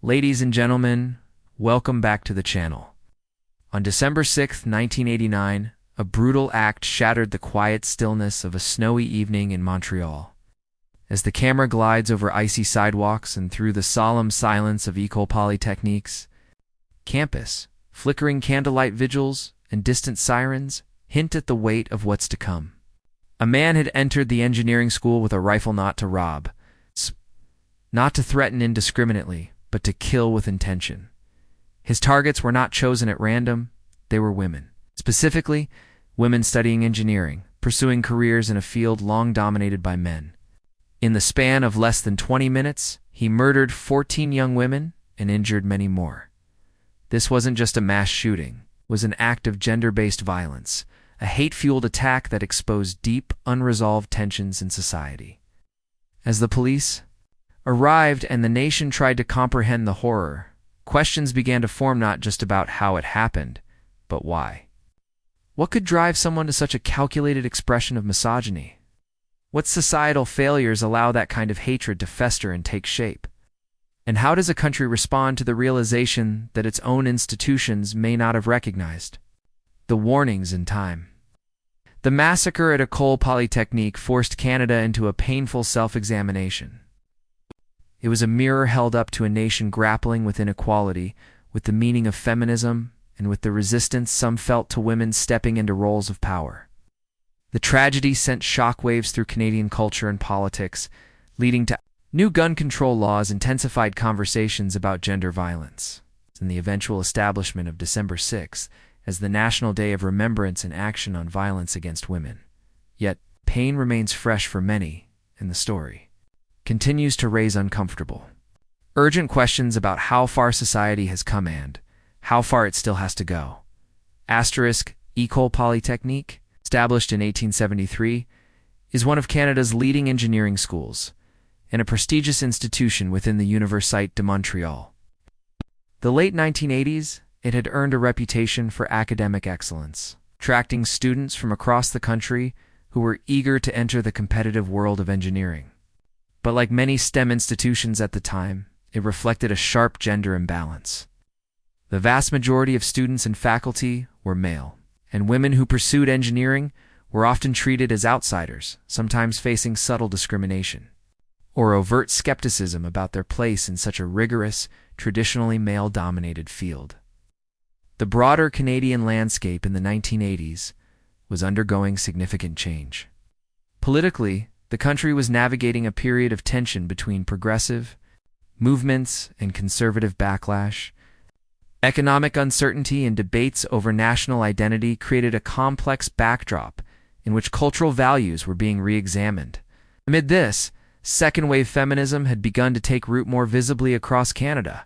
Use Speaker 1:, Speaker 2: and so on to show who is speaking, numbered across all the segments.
Speaker 1: Ladies and gentlemen, welcome back to the channel. On December 6, 1989, a brutal act shattered the quiet stillness of a snowy evening in Montreal. As the camera glides over icy sidewalks and through the solemn silence of École Polytechnique's campus, flickering candlelight vigils and distant sirens hint at the weight of what's to come. A man had entered the engineering school with a rifle, not to rob, not to threaten indiscriminately, but to kill with intention. His targets were not chosen at random, they were women. Specifically, women studying engineering, pursuing careers in a field long dominated by men. In the span of less than 20 minutes, he murdered 14 young women and injured many more. This wasn't just a mass shooting, it was an act of gender-based violence, a hate-fueled attack that exposed deep, unresolved tensions in society. As the police arrived and the nation tried to comprehend the horror, questions began to form not just about how it happened, but why. What could drive someone to such a calculated expression of misogyny? What societal failures allow that kind of hatred to fester and take shape? And how does a country respond to the realization that its own institutions may not have recognized the warnings in time? The massacre at École Polytechnique forced Canada into a painful self-examination. It was a mirror held up to a nation grappling with inequality, with the meaning of feminism, and with the resistance some felt to women stepping into roles of power. The tragedy sent shockwaves through Canadian culture and politics, leading to new gun control laws, intensified conversations about gender violence, and the eventual establishment of December 6th as the National Day of Remembrance and Action on Violence Against Women. Yet, pain remains fresh for many, and the story continues to raise uncomfortable, urgent questions about how far society has come and how far it still has to go. École Polytechnique, established in 1873, is one of Canada's leading engineering schools and a prestigious institution within the Université de Montreal. The late 1980s, it had earned a reputation for academic excellence, attracting students from across the country who were eager to enter the competitive world of engineering. But like many STEM institutions at the time, it reflected a sharp gender imbalance. The vast majority of students and faculty were male, and women who pursued engineering were often treated as outsiders, sometimes facing subtle discrimination or overt skepticism about their place in such a rigorous, traditionally male-dominated field. The broader Canadian landscape in the 1980s was undergoing significant change. Politically, the country was navigating a period of tension between progressive movements and conservative backlash. Economic uncertainty and debates over national identity created a complex backdrop in which cultural values were being re-examined. Amid this, second-wave feminism had begun to take root more visibly across Canada.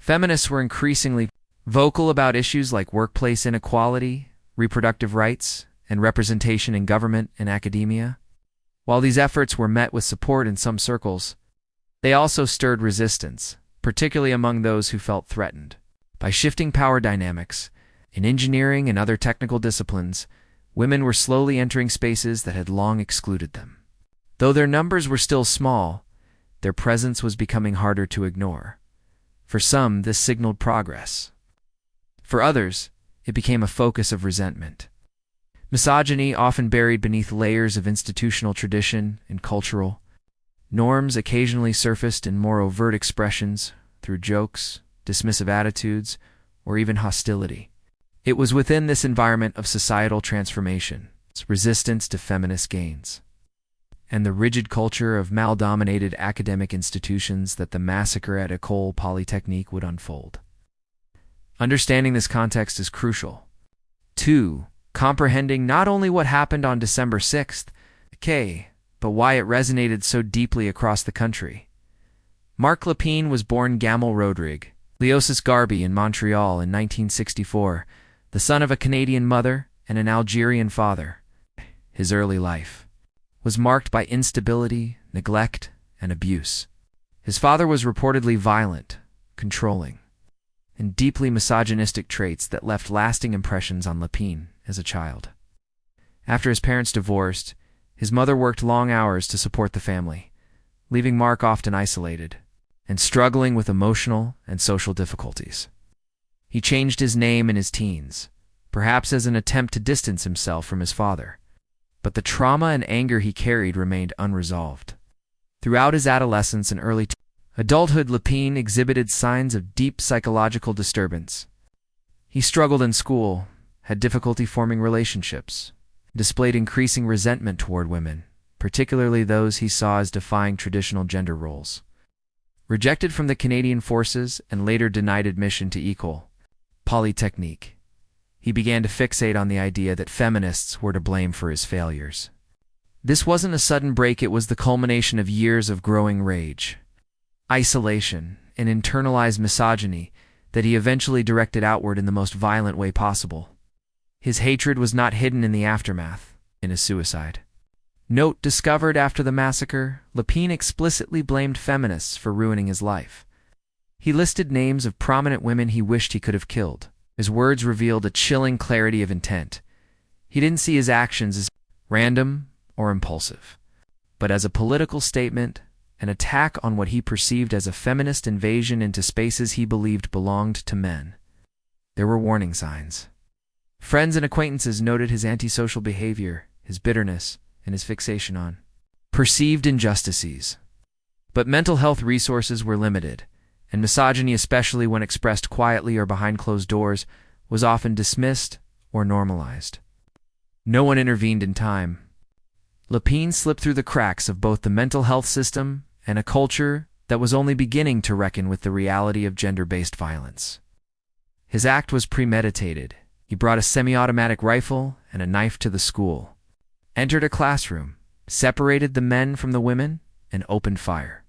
Speaker 1: Feminists were increasingly vocal about issues like workplace inequality, reproductive rights, and representation in government and academia. While these efforts were met with support in some circles, they also stirred resistance, particularly among those who felt threatened by shifting power dynamics. In engineering and other technical disciplines, women were slowly entering spaces that had long excluded them. Though their numbers were still small, their presence was becoming harder to ignore. For some, this signaled progress. For others, it became a focus of resentment. Misogyny, often buried beneath layers of institutional tradition and cultural norms, occasionally surfaced in more overt expressions through jokes, dismissive attitudes, or even hostility. It was within this environment of societal transformation, its resistance to feminist gains, and the rigid culture of male-dominated academic institutions that the massacre at École Polytechnique would unfold. Understanding this context is crucial. 2. Comprehending not only what happened on December 6th, but why it resonated so deeply across the country. Marc Lépine was born Gamel Rodrigue Leosis Garbi in Montreal in 1964, the son of a Canadian mother and an Algerian father. His early life was marked by instability, neglect, and abuse. His father was reportedly violent, controlling, and deeply misogynistic traits that left lasting impressions on Lépine as a child. After his parents divorced, his mother worked long hours to support the family, leaving Marc often isolated. and struggling with emotional and social difficulties. He changed his name in his teens, perhaps as an attempt to distance himself from his father. But the trauma and anger he carried remained unresolved. Throughout his adolescence and early adulthood, Lepine exhibited signs of deep psychological disturbance. He struggled in school, had difficulty forming relationships, displayed increasing resentment toward women, particularly those he saw as defying traditional gender roles. Rejected from the Canadian Forces and later denied admission to École Polytechnique, he began to fixate on the idea that feminists were to blame for his failures. This wasn't a sudden break, it was the culmination of years of growing rage, isolation, and internalized misogyny that he eventually directed outward in the most violent way possible. His hatred was not hidden in the aftermath, in his suicide. Note discovered after the massacre, Lepine explicitly blamed feminists for ruining his life. He listed names of prominent women he wished he could have killed. His words revealed a chilling clarity of intent. He didn't see his actions as random or impulsive, but as a political statement, an attack on what he perceived as a feminist invasion into spaces he believed belonged to men. There were warning signs. Friends and acquaintances noted his antisocial behavior, his bitterness, and his fixation on perceived injustices. But mental health resources were limited, and misogyny, especially when expressed quietly or behind closed doors, was often dismissed or normalized. No one intervened in time. Lepine slipped through the cracks of both the mental health system and a culture that was only beginning to reckon with the reality of gender-based violence. His act was premeditated. He brought a semi-automatic rifle and a knife to the school, entered a classroom, separated the men from the women, and opened fire.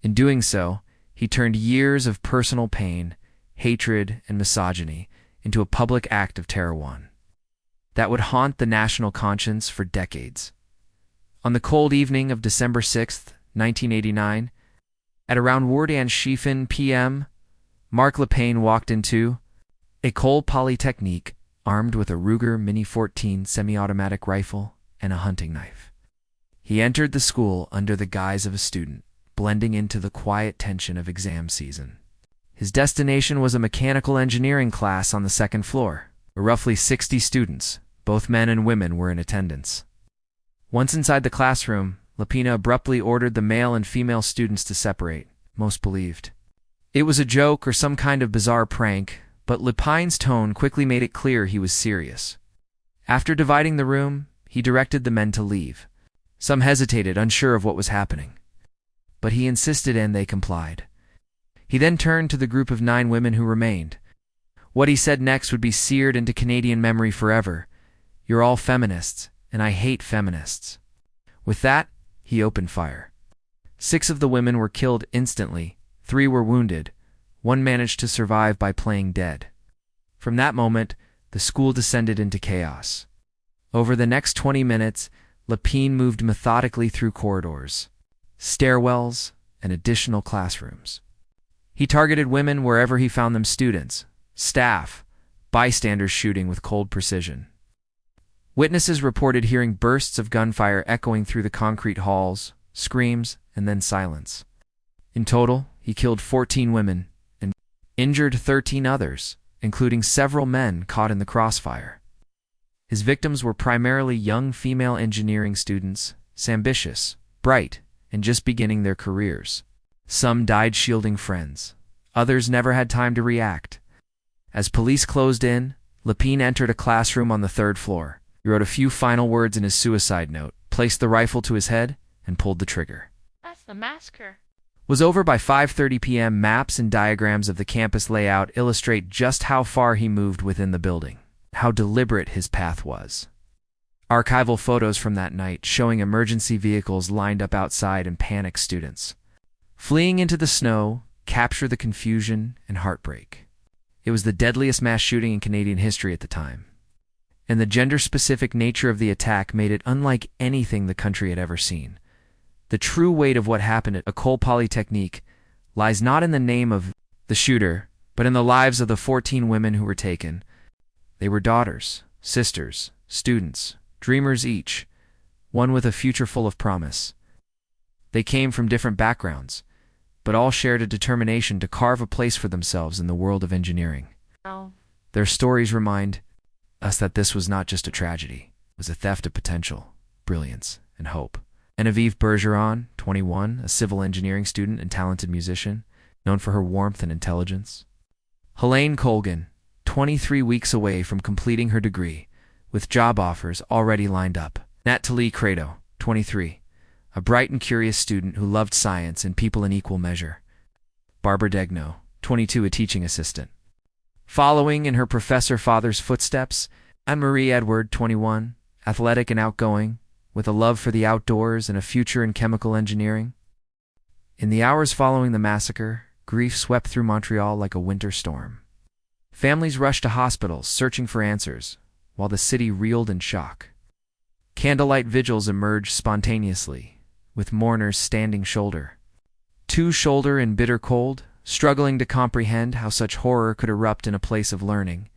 Speaker 1: In doing so, he turned years of personal pain, hatred, and misogyny into a public act of terror that would haunt the national conscience for decades. On the cold evening of December 6, 1989, at around 1:15 p.m., Marc Lepine walked into École Polytechnique armed with a Ruger Mini 14 semi-automatic rifle and a hunting knife. He entered the school under the guise of a student, blending into the quiet tension of exam season. His destination was a mechanical engineering class on the second floor, where roughly 60 students, both men and women, were in attendance. Once inside the classroom, Lepine abruptly ordered the male and female students to separate, most believed it was a joke or some kind of bizarre prank, but Lepine's tone quickly made it clear he was serious. After dividing the room, he directed the men to leave. Some hesitated, unsure of what was happening, but he insisted and they complied. He then turned to the group of 9 women who remained. What he said next would be seared into Canadian memory forever. "You're all feminists, and I hate feminists." With that, he opened fire. 6 of the women were killed instantly, 3 were wounded, 1 managed to survive by playing dead. From that moment, the school descended into chaos. Over the next 20 minutes, Lepine moved methodically through corridors, stairwells, and additional classrooms. He targeted women wherever he found them, students, staff, bystanders, shooting with cold precision. Witnesses reported hearing bursts of gunfire echoing through the concrete halls, screams, and then silence. In total, he killed 14 women and injured 13 others, including several men caught in the crossfire. His victims were primarily young female engineering students, ambitious, bright, and just beginning their careers. Some died shielding friends. Others never had time to react. As police closed in, Lepine entered a classroom on the 3rd floor. He wrote a few final words in his suicide note, placed the rifle to his head, and pulled the trigger.
Speaker 2: "That's the massacre."
Speaker 1: Was over by 5:30 p.m. Maps and diagrams of the campus layout illustrate just how far he moved within the building, how deliberate his path was. Archival photos from that night showing emergency vehicles lined up outside and panicked students fleeing into the snow capture the confusion and heartbreak. It was the deadliest mass shooting in Canadian history at the time, and the gender-specific nature of the attack made it unlike anything the country had ever seen. The true weight of what happened at École Polytechnique lies not in the name of the shooter, but in the lives of the 14 women who were taken. They were daughters, sisters, students, dreamers each, one with a future full of promise. They came from different backgrounds, but all shared a determination to carve a place for themselves in the world of engineering. Their stories remind us that this was not just a tragedy. It was a theft of potential, brilliance, and hope. Genevieve Bergeron, 21, a civil engineering student and talented musician, known for her warmth and intelligence. Helene Colgan, 23 weeks away from completing her degree, with job offers already lined up. Natalie Credo, 23, a bright and curious student who loved science and people in equal measure. Barbara Degno, 22, a teaching assistant. Following in her professor father's footsteps, Anne-Marie Edward, 21, athletic and outgoing, with a love for the outdoors and a future in chemical engineering. In the hours following the massacre, grief swept through Montreal like a winter storm. Families rushed to hospitals searching for answers, while the city reeled in shock. Candlelight vigils emerged spontaneously, with mourners standing shoulder to shoulder in bitter cold, struggling to comprehend how such horror could erupt in a place of learning.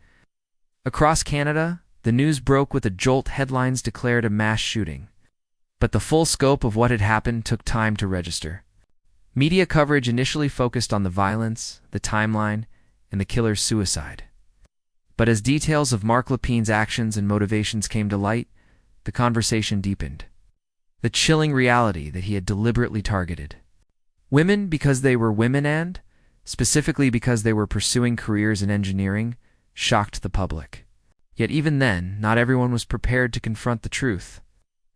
Speaker 1: Across Canada, the news broke with a jolt. Headlines declared a mass shooting, but the full scope of what had happened took time to register. Media coverage initially focused on the violence, the timeline, and the killer's suicide. But as details of Marc Lepine's actions and motivations came to light, the conversation deepened. The chilling reality that he had deliberately targeted women because they were women and, specifically because they were pursuing careers in engineering, shocked the public. Yet even then, not everyone was prepared to confront the truth.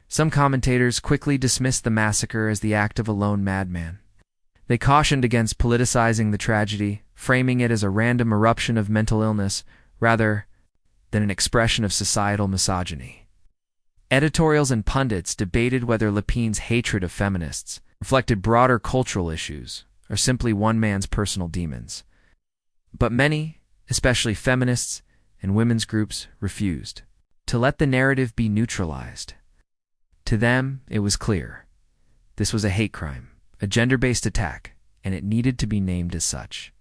Speaker 1: Some commentators quickly dismissed the massacre as the act of a lone madman. They cautioned against politicizing the tragedy, framing it as a random eruption of mental illness rather than an expression of societal misogyny. Editorials and pundits debated whether Lepine's hatred of feminists reflected broader cultural issues or simply one man's personal demons. But many, especially feminists and women's groups, refused to let the narrative be neutralized. To them, it was clear. This was a hate crime, a gender-based attack, and it needed to be named as such.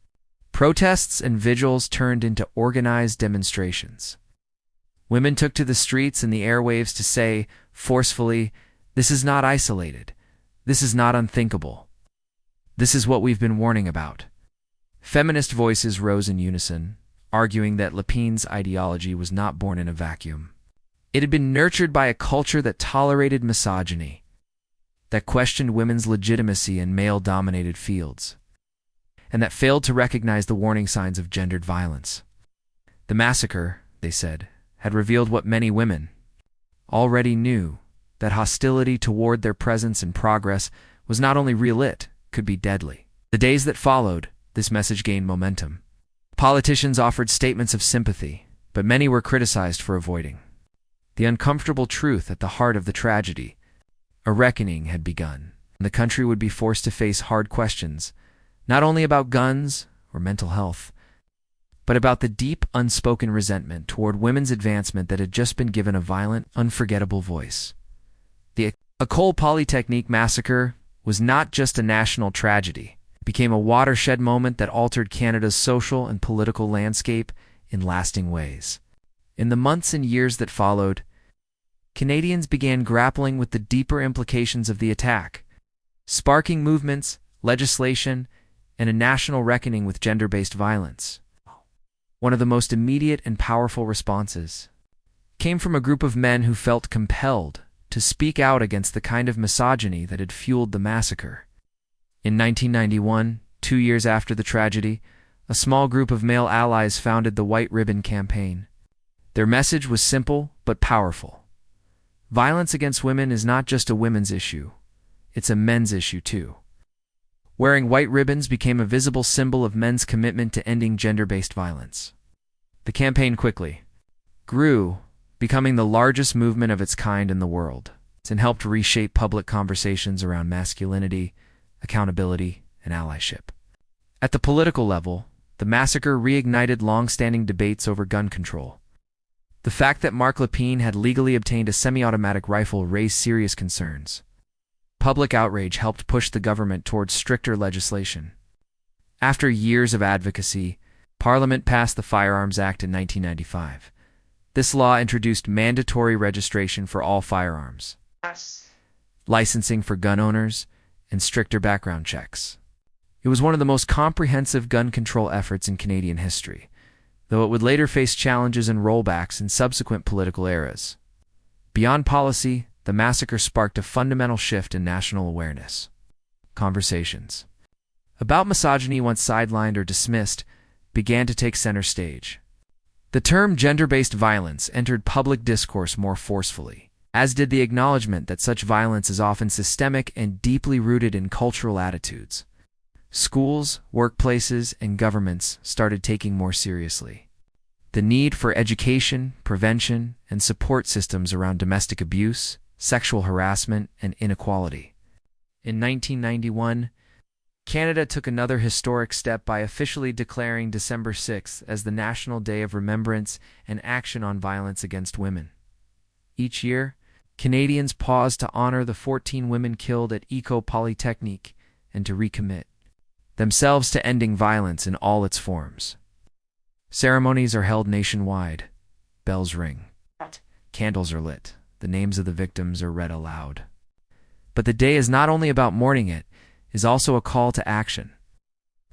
Speaker 1: Protests and vigils turned into organized demonstrations. Women took to the streets and the airwaves to say, forcefully, "This is not isolated. This is not unthinkable. This is what we've been warning about." Feminist voices rose in unison, arguing that Lepine's ideology was not born in a vacuum. It had been nurtured by a culture that tolerated misogyny, that questioned women's legitimacy in male-dominated fields, and that failed to recognize the warning signs of gendered violence. The massacre, they said, had revealed what many women already knew, that hostility toward their presence and progress was not only real, it could be deadly. The days that followed, this message gained momentum. Politicians offered statements of sympathy, but many were criticized for avoiding the uncomfortable truth at the heart of the tragedy. A reckoning had begun, and the country would be forced to face hard questions, not only about guns or mental health, but about the deep, unspoken resentment toward women's advancement that had just been given a violent, unforgettable voice. The École Polytechnique massacre was not just a national tragedy. It became a watershed moment that altered Canada's social and political landscape in lasting ways. In the months and years that followed, Canadians began grappling with the deeper implications of the attack, sparking movements, legislation, and a national reckoning with gender-based violence. One of the most immediate and powerful responses came from a group of men who felt compelled to speak out against the kind of misogyny that had fueled the massacre. In 1991, 2 years after the tragedy, a small group of male allies founded the White Ribbon Campaign. Their message was simple but powerful. Violence against women is not just a women's issue, it's a men's issue too. Wearing white ribbons became a visible symbol of men's commitment to ending gender-based violence. The campaign quickly grew, becoming the largest movement of its kind in the world, and helped reshape public conversations around masculinity, accountability, and allyship. At the political level, the massacre reignited long-standing debates over gun control. The fact that Marc Lepine had legally obtained a semi-automatic rifle raised serious concerns. Public outrage helped push the government towards stricter legislation. After years of advocacy, Parliament passed the Firearms Act in 1995. This law introduced mandatory registration for all firearms, licensing for gun owners, and stricter background checks. It was one of the most comprehensive gun control efforts in Canadian history, though it would later face challenges and rollbacks in subsequent political eras. Beyond policy, the massacre sparked a fundamental shift in national awareness. Conversations about misogyny, once sidelined or dismissed, began to take center stage. The term gender-based violence entered public discourse more forcefully, as did the acknowledgement that such violence is often systemic and deeply rooted in cultural attitudes. Schools, workplaces, and governments started taking more seriously the need for education, prevention, and support systems around domestic abuse, sexual harassment, and inequality. In 1991, Canada took another historic step by officially declaring December 6th as the National Day of Remembrance and Action on Violence Against Women. Each year, Canadians pause to honor the 14 women killed at École Polytechnique and to recommit themselves to ending violence in all its forms. Ceremonies are held nationwide. Bells ring. Candles are lit. The names of the victims are read aloud. But the day is not only about mourning, it is also a call to action.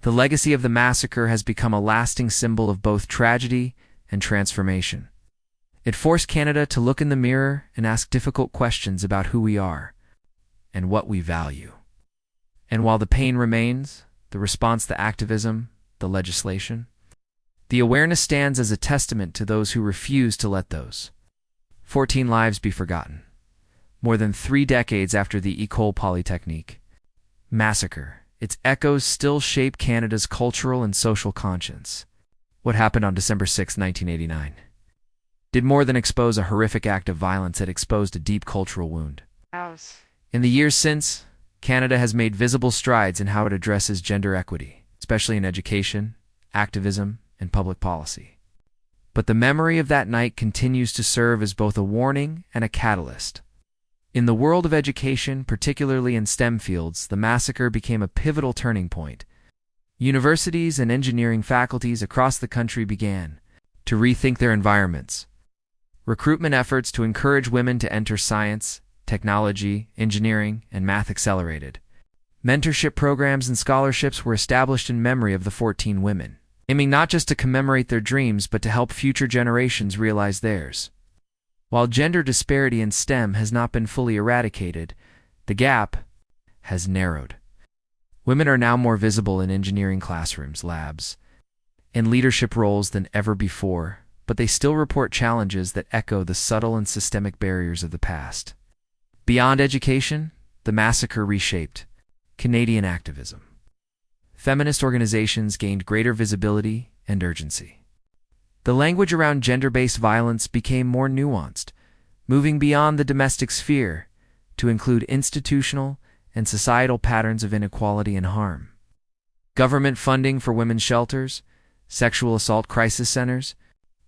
Speaker 1: The legacy of the massacre has become a lasting symbol of both tragedy and transformation. It forced Canada to look in the mirror and ask difficult questions about who we are and what we value. And while the pain remains, the response, the activism, the legislation, the awareness stands as a testament to those who refuse to let those 14 lives be forgotten. More than 3 decades after the École Polytechnique massacre, its echoes still shape Canada's cultural and social conscience. What happened on December 6, 1989? Did more than expose a horrific act of violence, it exposed a deep cultural wound. In the years since, Canada has made visible strides in how it addresses gender equity, especially in education, activism, and public policy. But the memory of that night continues to serve as both a warning and a catalyst. In the world of education, particularly in STEM fields, the massacre became a pivotal turning point. Universities and engineering faculties across the country began to rethink their environments. Recruitment efforts to encourage women to enter science, technology, engineering, and math accelerated. Mentorship programs and scholarships were established in memory of the 14 women, aiming not just to commemorate their dreams but to help future generations realize theirs. While gender disparity in STEM has not been fully eradicated, the gap has narrowed. Women are now more visible in engineering classrooms, labs, and leadership roles than ever before, but they still report challenges that echo the subtle and systemic barriers of the past. Beyond education, the massacre reshaped Canadian activism. Feminist organizations gained greater visibility and urgency. The language around gender-based violence became more nuanced, moving beyond the domestic sphere to include institutional and societal patterns of inequality and harm. Government funding for women's shelters, sexual assault crisis centers,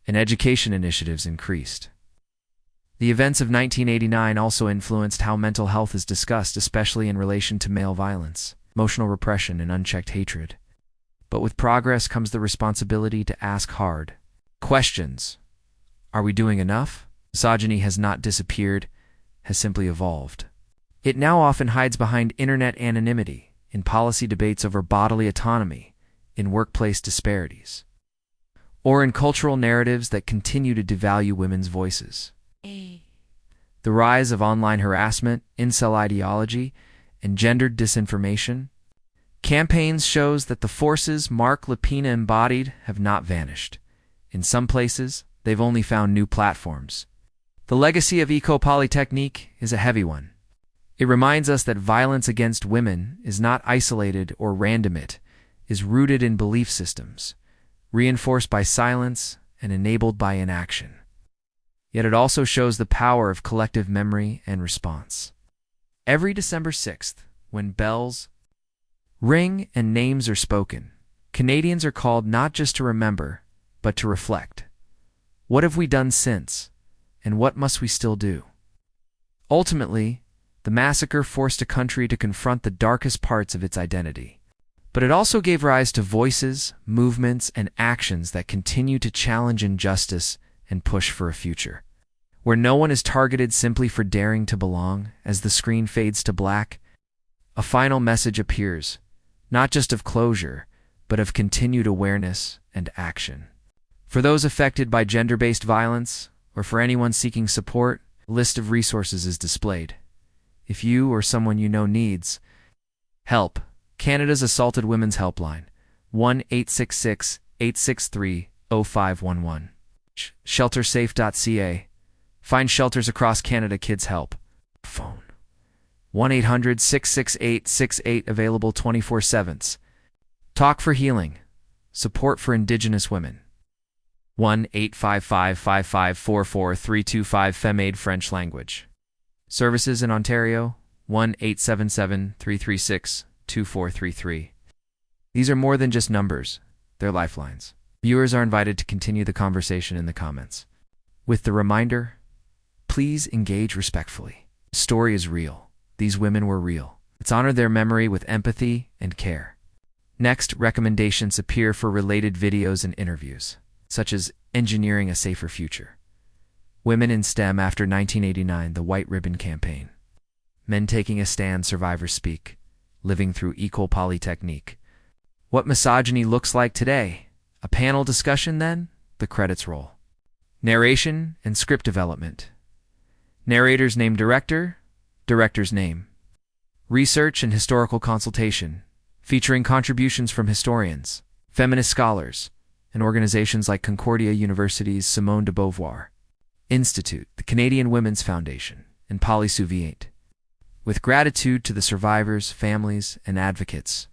Speaker 1: and education initiatives increased. The events of 1989 also influenced how mental health is discussed, especially in relation to male violence, emotional repression, and unchecked hatred. But with progress comes the responsibility to ask hard questions. Are we doing enough? Misogyny has not disappeared, has simply evolved. It now often hides behind internet anonymity, in policy debates over bodily autonomy, in workplace disparities, or in cultural narratives that continue to devalue women's voices. The rise of online harassment, incel ideology, and gendered disinformation campaigns shows that the forces Mark Lapina embodied have not vanished. In some places, they've only found new platforms. The legacy of École Polytechnique is a heavy one. It reminds us that violence against women is not isolated or random. It is rooted in belief systems, reinforced by silence and enabled by inaction. Yet it also shows the power of collective memory and response. Every December 6th, when bells ring and names are spoken, Canadians are called not just to remember, but to reflect. What have we done since, and what must we still do? Ultimately, the massacre forced a country to confront the darkest parts of its identity. But it also gave rise to voices, movements, and actions that continue to challenge injustice and push for a future where no one is targeted simply for daring to belong. As the screen fades to black, a final message appears. not just of closure, but of continued awareness and action. For those affected by gender-based violence, or for anyone seeking support, a list of resources is displayed. If you or someone you know needs help, Canada's Assaulted Women's Helpline, 1-866-863-0511. Sheltersafe.ca. Find shelters across Canada. Kids Help. Phone 1-800-668-68, available 24/7. Talk for Healing. Support for Indigenous women. 1-855-554-4325, FemAid French language. Services in Ontario, 1-877-336-2433. These are more than just numbers, they're lifelines. Viewers are invited to continue the conversation in the comments. With the reminder, please engage respectfully. The story is real. These women were real. Let's honor their memory with empathy and care. Next, recommendations appear for related videos and interviews, such as Engineering a Safer Future, Women in STEM after 1989, the White Ribbon Campaign, Men Taking a Stand, Survivors Speak, Living Through École Polytechnique, What Misogyny Looks Like Today, a panel discussion then, the credits roll. Narration and script development. Narrator's name, director, director's name. Research and historical consultation, featuring contributions from historians, feminist scholars, and organizations like Concordia University's Simone de Beauvoir Institute, the Canadian Women's Foundation, and Poly Souvient. With gratitude to the survivors, families, and advocates